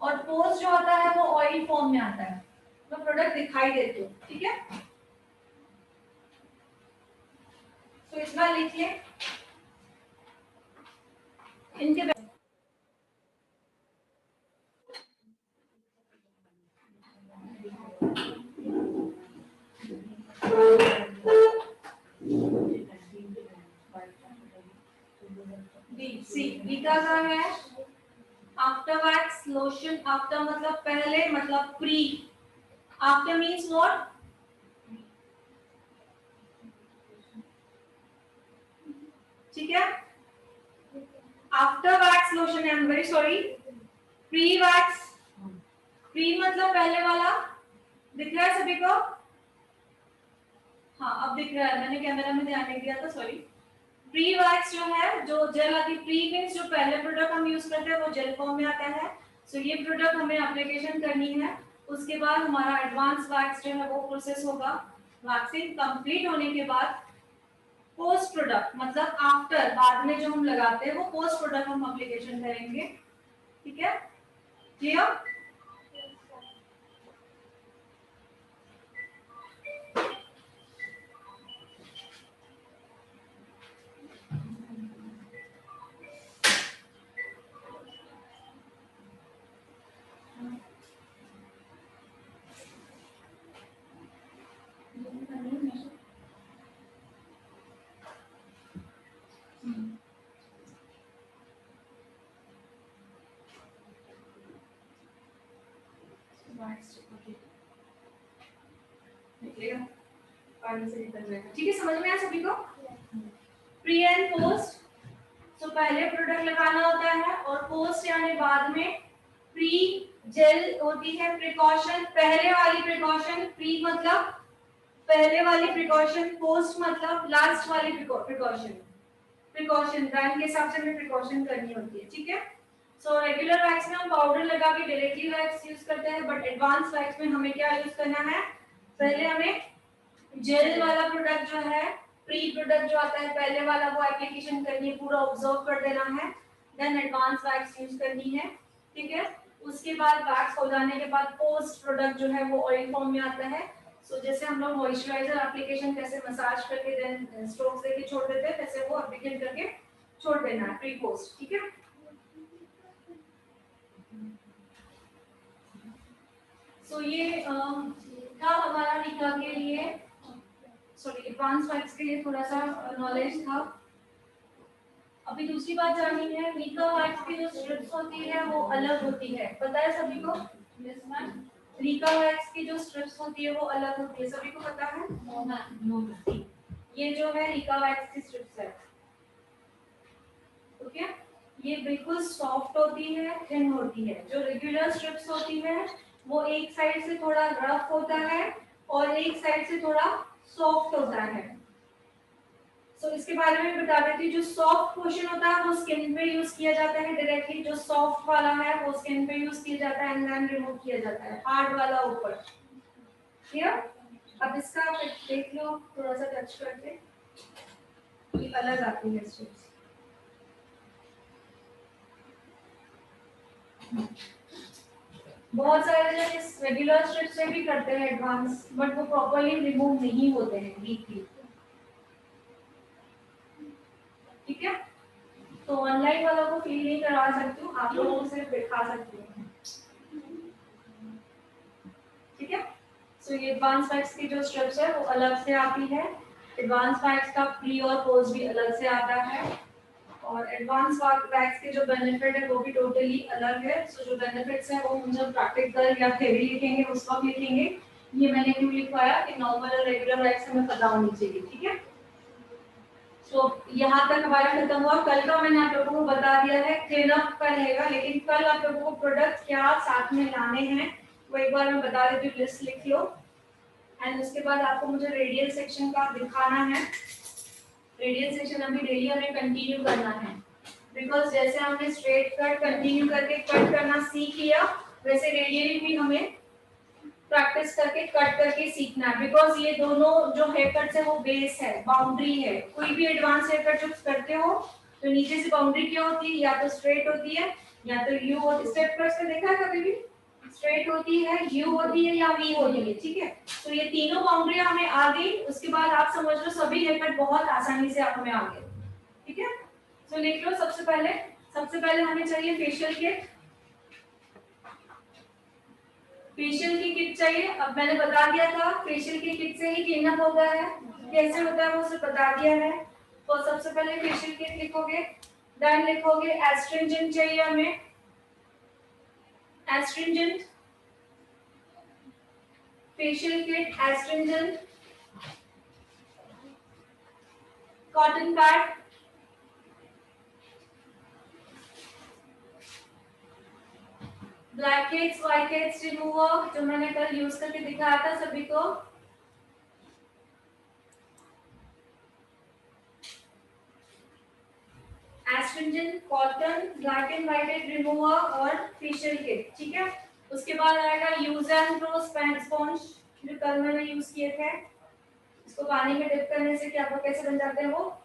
और पोस्ट जो आता है वो ऑयल फॉर्म में आता है, तो प्रोडक्ट दिखाई देते हो। ठीक है। तो इतना लिखिए इनके सी बीटा का है आफ्टर वैक्स लोशन, आफ्टर मतलब पहले, मतलब प्री, आफ्टर मींस व्हाट, ठीक है। After wax lotion, I am very sorry, pre wax, pre मतलब पहले वाला, दिख रहा है सभी को? हाँ अब दिख रहा है, मैंने कैमरा में ध्यान नहीं दिया था, सॉरी। प्री वैक्स जो है, जो जेल आती, प्री मींस जो पहले प्रोडक्ट हम यूज करते हैं वो जेल फॉर्म में आता है। सो ये प्रोडक्ट हमें एप्लीकेशन करनी है, उसके बाद हमारा एडवांस वैक्स जो है वो प्रोसेस होगा। वैक्सिंग कंप्लीट होने के बाद पोस्ट प्रोडक्ट मतलब आफ्टर, बाद में जो हम लगाते हैं वो पोस्ट प्रोडक्ट हम एप्लीकेशन करेंगे, ठीक है, क्लियर? ठीक है, समझ में आया सभी को? प्री एंड पोस्ट, तो पहले प्रोडक्ट लगाना होता है और पोस्ट यानी बाद में। प्री जेल होती है प्रिकॉशन, पहले वाली प्रिकॉशन, प्री मतलब पहले वाली प्रिकॉशन, पोस्ट मतलब लास्ट वाली प्रिकॉशन। प्रिकॉशन ब्रांड के हिसाब से हमें प्रिकॉशन करनी होती है, ठीक है। सो रेगुलर वैक्स में हम पाउडर लगा के डायरेक्टली वैक्स यूज करते हैं, बट एडवांस वैक्स में हमें क्या यूज करना है, पहले हमें जेल वाला प्रोडक्ट जो है, प्री प्रोडक्ट जो आता है पहले वाला, वो एप्लीकेशन करनी है, पूरा ऑब्जर्व कर देना है, देन एडवांस वैक्स यूज करनी है, ठीक है। उसके बाद वैक्स हो जाने के बाद पोस्ट प्रोडक्ट जो है वो ऑयल फॉर्म में आता है। सो जैसे हम लोग मॉइस्चराइजर एप्लीकेशन कैसे मसाज करके देन स्ट्रोक्स देके छोड़ देते हैं, वैसे वो एप्लीकेट करके छोड़ देना है, प्री पोस्ट, ठीक है। सो ये था हमारा निका के लिए, सॉरी एडवांस वैक्स के लिए थोड़ा सा नॉलेज था। अभी दूसरी बात जाननी है, निका वैक्स की जो स्ट्रिप्स होती है वो अलग होती है, पता है सभी को? निका वैक्स की जो स्ट्रिप्स होती है वो अलग होती है, सभी को पता है? ये जो है निका वैक्स की स्ट्रिप्स है, ओके। ये बिल्कुल सॉफ्ट होती है, थिन होती है। जो रेगुलर स्ट्रिप्स होती है वो एक साइड से थोड़ा रफ होता है और एक साइड से थोड़ा सॉफ्ट होता है। सो इसके बारे में बता देती हूँ, जो सॉफ्ट पोर्शन होता है वो स्किन पे यूज किया जाता है डायरेक्टली, जो सॉफ्ट वाला है वो स्किन पे यूज किया जाता है एंड देन रिमूव किया जाता है, हार्ड वाला ऊपर, क्लियर? अब इसका देख लो थोड़ा सा टच करके, ये अलग आती है स्ट्रिप्स। बहुत सारे जन इस रेगुलर स्ट्रिप्स से भी करते हैं एडवांस, बट वो प्रॉपर्ली रिमूव नहीं होते हैं वीकली, ठीक है। तो ऑनलाइन वालों को फील नहीं करवा सकती हूँ, आप लोगों से दिखा सकती हूँ, ठीक है। सो ये एडवांस वैक्स की जो स्ट्रिप्स है वो अलग से आती है, एडवांस वैक्स का प्री और पोस्ट भी अलग से आता है, और एडवांस वैक्स के जो बेनिफिट है वो भी टोटली अलग है। सो जो बेनिफिट्स हैं वो हम जब प्रैक्टिकल या थ्योरी लिखेंगे उस वक्त लिखेंगे। ये मैंने क्यों लिखवाया कि नॉर्मल और रेगुलर वैक्स हमें पता होनी चाहिए, ठीक है। सो यहाँ तक हमारा खत्म हुआ। कल का मैंने आप लोगों को बता दिया है, क्लीन अप का रहेगा, लेकिन कल आप लोगों को प्रोडक्ट क्या साथ में लाने हैं वो एक बार मैं बता देती हूँ, लिस्ट लिख लो। एंड उसके बाद आपको मुझे रेडियल सेक्शन का दिखाना है। रेडियल सेक्शन अभी डेली हमें कंटिन्यू करना है, बिकॉज जैसे हमने स्ट्रेट कट कंटिन्यू करके कट करना सीख लिया, वैसे रेडियली भी हमें प्रैक्टिस करके कट करके सीखना है, बिकॉज ये दोनों जो हेयर कट्स है वो बेस है, बाउंड्री है। कोई भी एडवांस हेयर कट जो करते हो तो नीचे से बाउंड्री क्या होती है, या तो स्ट्रेट होती है या तो यू होती है। स्टेप कट्स में देखा है कभी भी? स्ट्रेट होती है, यू होती है या वी होती है, ठीक है। तो ये तीनों बाउंड्री हमें आ गई, उसके बाद आप समझ लो सभी हेयर कट बहुत आसानी से आप में आ गए, ठीक है। तो लिख लो, सबसे पहले हमें चाहिए फेशियल किट। फेशियल की किट चाहिए। अब मैंने बता दिया था फेशियल की किट से ही क्लीन अप होता है, कैसे होता है वो सब बता दिया है। तो सबसे पहले फेशियल किट लिखोगे, देन लिखोगे एस्ट्रिंजेंट चाहिए हमें, astringent facial kit, astringent, cotton pad, black heads white heads remover जो मैंने कल यूज करके दिखाया था सभी को, astringent, cotton, black and white head remover और फेशियल किट। ठीक है, उसके बाद आएगा यूज एंड थ्रो स्पॉन्ज जो कल मैंने यूज किए थे। इसको पानी में डिप करने से क्या कैसे बन जाते हैं वो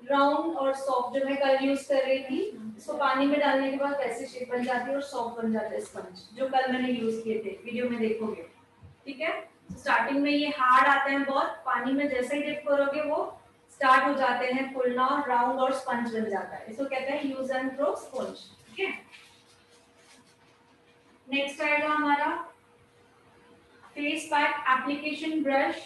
राउंड और सॉफ्ट, जो मैं कल यूज कर रही थी। इसको पानी में डालने के बाद वैसे शेप बन जाती है और सॉफ्ट बन जाता है स्पंज, जो कल मैंने यूज किए थे, वीडियो में देखोगे। ठीक है, स्टार्टिंग में ये हार्ड आते हैं बहुत, पानी में जैसे ही डिप करोगे वो स्टार्ट हो जाते हैं फुलना, राउंड और स्पंज बन जाता है। इसको कहते हैं यूज एंड थ्रो स्पंज। ठीक है, नेक्स्ट आएगा हमारा face pack application brush.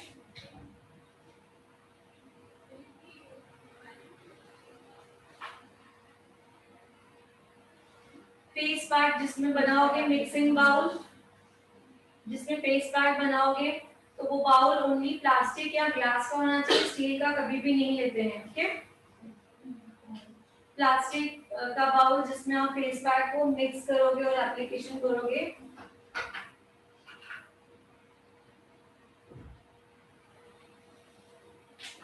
Face pack जिसमें बनाओगे मिक्सिंग बाउल, जिसमें फेस पैक बनाओगे तो वो बाउल ओनली प्लास्टिक या ग्लास का होना चाहिए, स्टील का कभी भी नहीं लेते हैं। ठीक है, प्लास्टिक का बाउल जिसमें आप फेस पैक को मिक्स करोगे और एप्लीकेशन करोगे।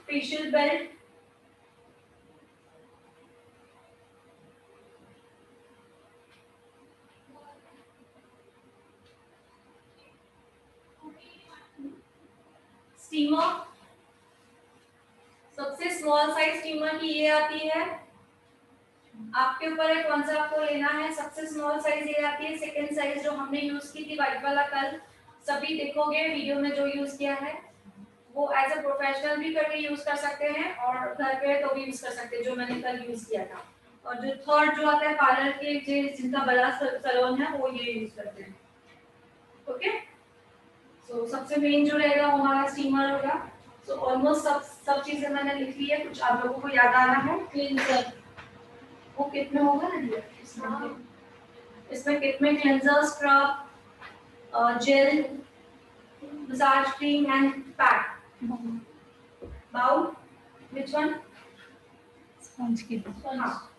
फेशियल बेल्ट, स्टीमर, सबसे स्मॉल साइज स्टीमर की ये आती है, आपके ऊपर है कौन सा आपको लेना है। सबसे स्मॉल साइज ये आती है, सेकंड साइज जो हमने यूज की थी व्हाइट वाला कल सभी देखोगे वीडियो में जो यूज किया है, वो एज अ प्रोफेशनल भी करके यूज कर सकते हैं और घर पे तो भी यूज कर सकते हैं, जो मैंने कल यूज किया था। और जो थर्ड जो आता है पार्लर के जिनका बड़ा सैलून है वो ये यूज करते हैं। ओके, सो सबसे मेन जो रहेगा वो हमारा स्टीमर होगा। सो ऑलमोस्ट सब चीजें मैंने लिख ली है, कुछ आप लोगों को याद आना है। क्लींजर वो किट में होगा ना, इसमें किट में cleanser, scrub, gel, massage cream and pack, bowl, which one? Sponge की हाँ,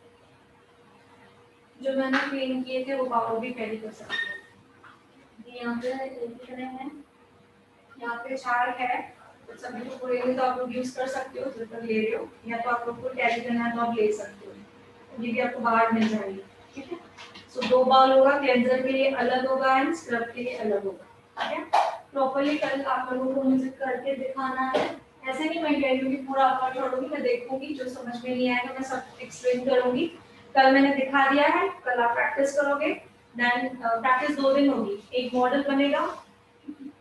जो मैंने क्लीन किए थे वो बाउल भी कैरी कर सकते हो। ये यहाँ पे लिख रहे हैं, यहाँ पे चार्ट है, तो सभी लोग को लेंगे तो आप लोग यूज कर सकते हो जब तक ले रहे हो, या तो आप लोग को कैरी करना है तो आप ले सकते हो, ये भी आपको बाहर मिल जाएगी। ठीक है, सो दो बाउल होगा, क्लेंजर के लिए अलग होगा एंड स्क्रब के लिए अलग होगा। ठीक है, प्रॉपर्ली कल आप लोगों को मुझे करके दिखाना है, ऐसे नहीं मैं कह रही हूँ कि पूरा आपका छोड़ूंगी, मैं देखूंगी जो समझ में नहीं आएगा मैं सब एक्सप्लेन करूंगी। कल मैंने दिखा दिया है, कल आप प्रैक्टिस करोगे, देन प्रैक्टिस 2 दिन होगी, एक मॉडल बनेगा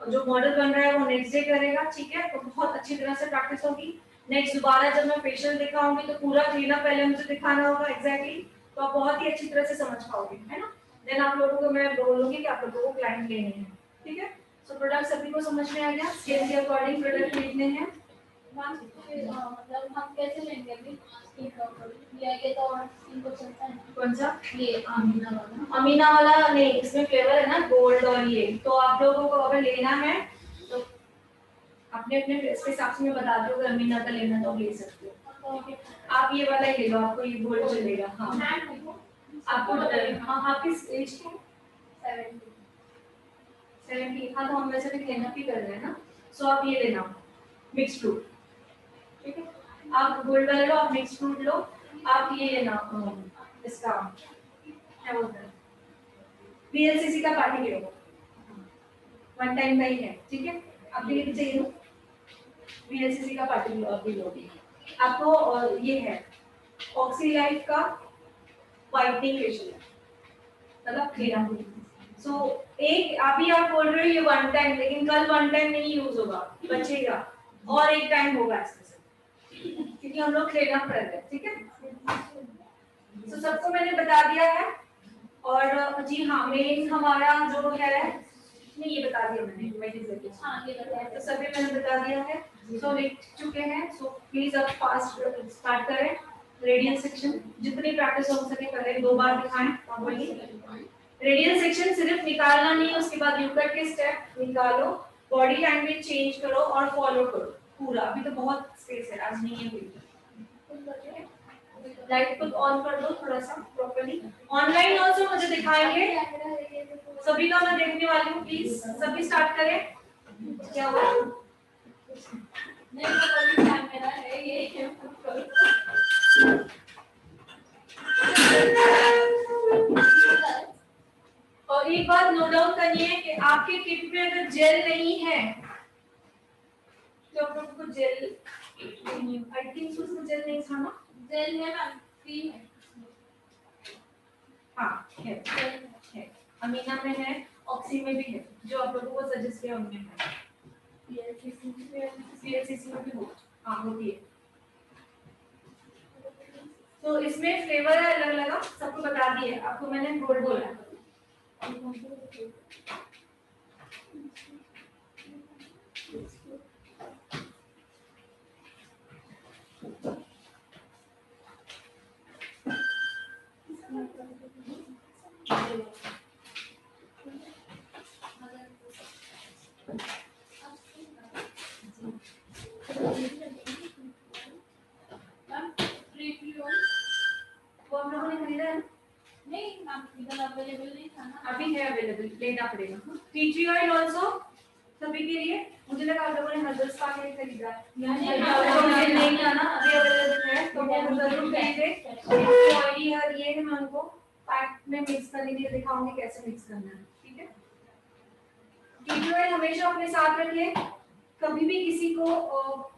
और जो मॉडल बन रहा है वो नेक्स्ट डे करेगा। ठीक है, तो बहुत अच्छी तरह से प्रैक्टिस होगी। नेक्स्ट दोबारा जब मैं फेशियल दिखाऊंगी तो पूरा क्लीनअप पहले मुझे दिखाना होगा एग्जैक्टली, तो आप बहुत ही अच्छी तरह से समझ पाओगे, है ना। देन आप लोगों को मैं बोलूंगी कि आप लोगों को क्लाइंट लेने हैं। ठीक है, सो प्रोडक्ट सभी को समझ में आ गया, स्किन के अकॉर्डिंग प्रोडक्ट खरीदने हैं। मतलब हम कैसे लेंगे अभी स्किन प्रॉपर्टी ये आगे तो और स्किन को चलता है कौन सा? ये अमीना वाला अमीना वाला नहीं, इसमें फ्लेवर है ना गोल्ड और ये, तो आप लोगों को अगर लेना है तो अपने अपने फेस के हिसाब से मैं बता दूं, अगर अमीना का लेना तो ले सकते हो। आप ये वाला ही ले लो, आपको ये गोल्ड चलेगा। हाँ आपको हाँ आपकी एज क्या है? 70। हाँ तो हम वैसे भी क्लीनअप ही कर रहे हैं ना, सो आप ये लेना मिक्स फ्रूट। ठीक है, आप गोल्ड वाला लो, आप मिक्स फ्रूट लो, आप ये लेना इसका क्या बोलते हैं बीएलसीसी का पार्टी ले लो, वन टाइम का ही है। ठीक है, आपके लिए भी चाहिए ना बीएलसीसी का पार्टी लो, आप भी लोगे। आपको ये है ऑक्सी लाइफ का वाइटनिंग फेशियल, मतलब क्लीनअप। सो एक अभी आप बोल रहे हो ये वन टाइम, लेकिन कल वन टाइम नहीं यूज होगा, बचेगा और एक टाइम होगा इसमें से, क्योंकि हम लोग क्लीनअप कर रहे हैं। ठीक है, तो सबको मैंने बता दिया है। और जी हाँ, मेन हमारा जो है नहीं ये बता दिया मैंने मेडिसिन। हाँ ये बताया। तो सभी मैंने बता दिया है, सो लिख चुके हैं। सो प्लीज अब फास्ट स्टार्ट करें। रेडियल सेक्शन जितनी प्रैक्टिस हो सके करें, 2 बार दिखाएं नॉर्मली। रेडियल सेक्शन सिर्फ निकालना नहीं, उसके बाद यूकट के स्टेप निकालो, बॉडी लैंग्वेज चेंज करो और फॉलो करो पूरा। अभी तो बहुत स्पेस है, आज नहीं है कोई। लाइट को ऑन कर दो थोड़ा सा प्रॉपर्ली। ऑनलाइन आल्सो मुझे दिखाएंगे, सभी का मैं देखने वाली हूँ, प्लीज सभी स्टार्ट करें। क्या हुआ? नहीं तो कैमरा है ये। और एक बात नोट डाउन करनी है कि आपके किट में अगर जेल नहीं है तो आप लोगों को जेल, आई थिंक उसमें जेल नहीं था ना? जेल है मैम, फ्री है। हाँ है, अमीना में है, ऑक्सी में भी है, जो आप लोगों को सजेस्ट किया उनमें है। सीएलसीसी में भी हो, हाँ होती है। तो इसमें फ्लेवर है अलग अलग, सबको बता दिए, आपको मैंने गोल्ड बोला है। वो हम लोगों ने खरीदा है? नहीं मैम, इधर अवेलेबल नहीं था ना। अभी है अवेलेबल, लेना पड़ेगा। टी ट्री ऑयल आल्सो सभी के लिए, मुझे लगा आप लोगों ने हर्बल स्पा के लिए खरीदा है। नहीं था ना, अभी अवेलेबल है तो वो जरूर खरीदे। ऑयली है ये, मैं उनको पैक में मिक्स करने के लिए दिखाऊंगी कैसे मिक्स करना है, ठीक है। टी ट्री ऑयल हमेशा अपने साथ रखिए, कभी भी किसी को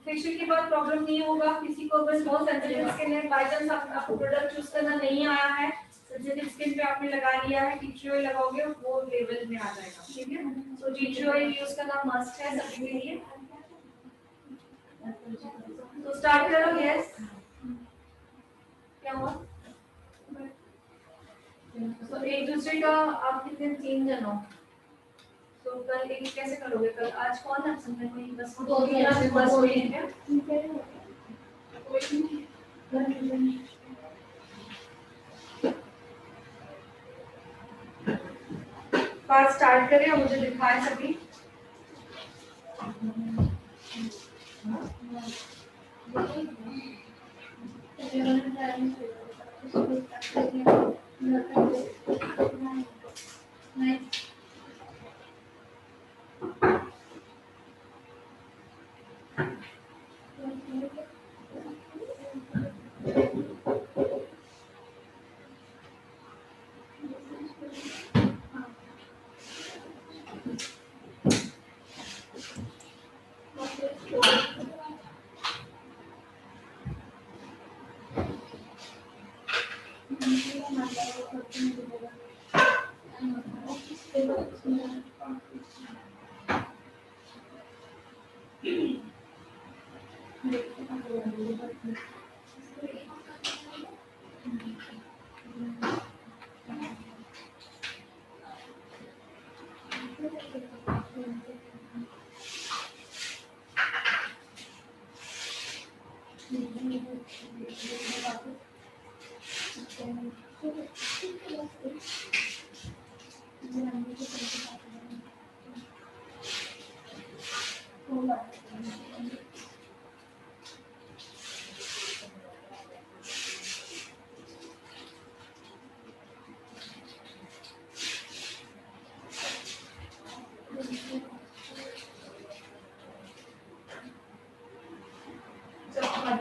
फेशियल के बाद प्रॉब्लम नहीं होगा। किसी को अगर बहुत सेंसिटिव स्किन है, बाय चांस आपको प्रोडक्ट चूज करना नहीं आया है, सेंसिटिव स्किन पे आपने लगा लिया है, टी ट्री ऑयल लगाओगे वो लेवल में आ जाएगा, ठीक है। So tea tree oil use करना मस्ट है सभी के लिए। तो स्टार्ट करो। यस क्या हुआ? तो एक दूसरे का आप कितने 3 जन हो, तो कल एक कैसे करोगे? कल आज कौन एब्सेंट है? कोई बस दो जन। बस कोई है क्या? बात स्टार्ट करें और मुझे दिखाएं सभी।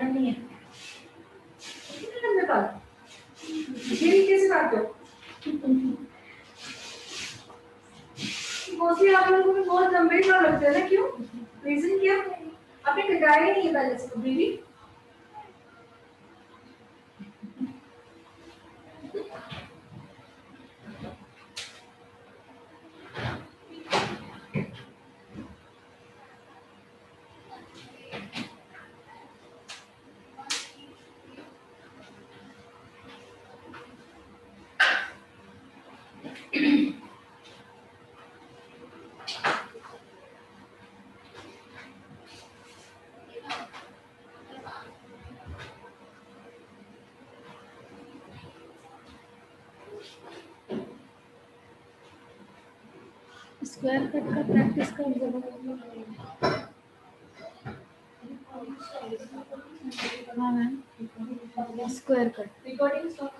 नहीं है कितने पास ये कैसे काटो? मोस्टली आप लोगों को बहुत लंबे बाल लगते हैं ना, क्यों? रीजन क्या? आपने कटाया ही नहीं है पहले से कभी भी? स्क्वायर कट का प्रैक्टिस कर लो। हाँ ma'am, square cut. Recording stop